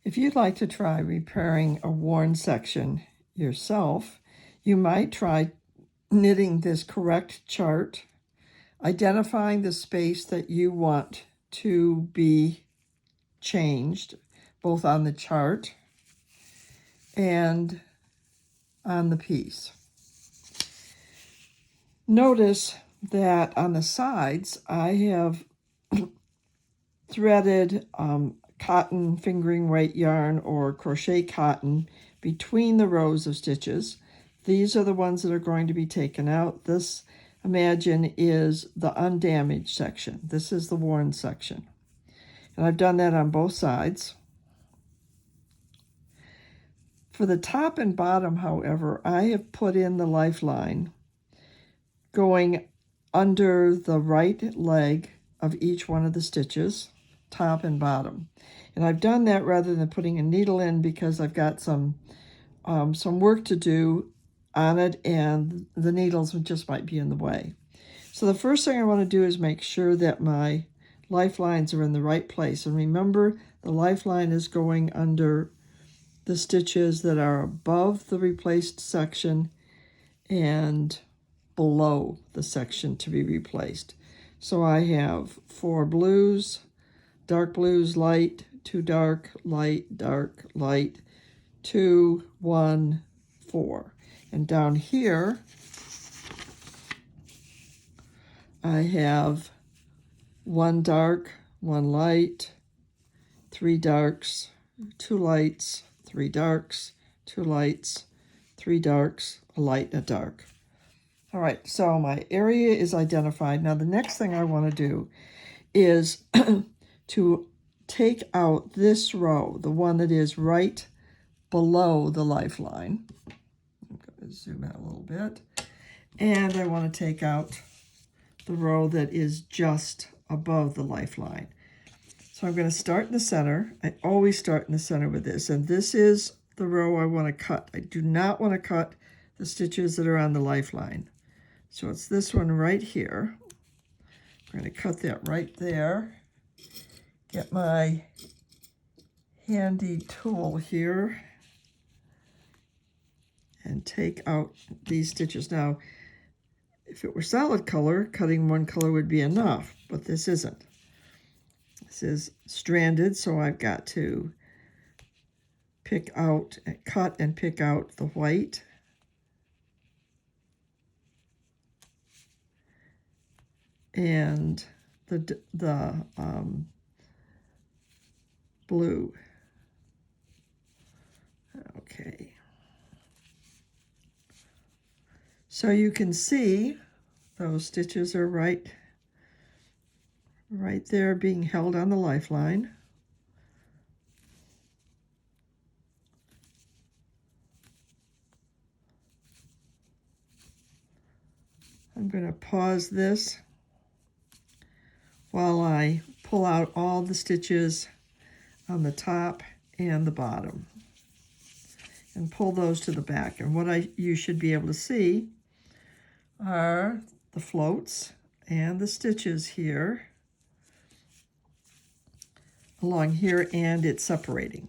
If you'd like to try repairing a worn section yourself, you might try knitting this correct chart, identifying the space that you want to be changed, both on the chart and on the piece. Notice that on the sides, I have threaded cotton fingering weight yarn or crochet cotton between the rows of stitches. These are the ones that are going to be taken out. This, imagine, is the undamaged section. This is the worn section. And I've done that on both sides. For the top and bottom, however, I have put in the lifeline going under the right leg of each one of the stitches, top and bottom. And I've done that rather than putting a needle in because I've got some work to do on it and the needles just might be in the way. So the first thing I want to do is make sure that my lifelines are in the right place. And remember, the lifeline is going under the stitches that are above the replaced section and below the section to be replaced. So I have 4 blues, dark blues, light, 2 dark, light, dark, light, 2, 1, 4. And down here, I have 1 dark, 1 light, 3 darks, 2 lights, 3 darks, 2 lights, 3 darks, a light, and a dark. All right, so my area is identified. Now the next thing I want to do is to take out this row, the one that is right below the lifeline. I'm going to zoom out a little bit. And I want to take out the row that is just above the lifeline. So I'm going to start in the center. I always start in the center with this. And this is the row I want to cut. I do not want to cut the stitches that are on the lifeline. So it's this one right here. I'm going to cut that right there. Get my handy tool here and take out these stitches. Now, if it were solid color, cutting one color would be enough, but this isn't. This is stranded, so I've got to cut and pick out the white. And the blue. Okay. So you can see those stitches are right there being held on the lifeline. I'm going to pause this while I pull out all the stitches on the top and the bottom and pull those to the back. And what you should be able to see are the floats and the stitches here along here, and it's separating.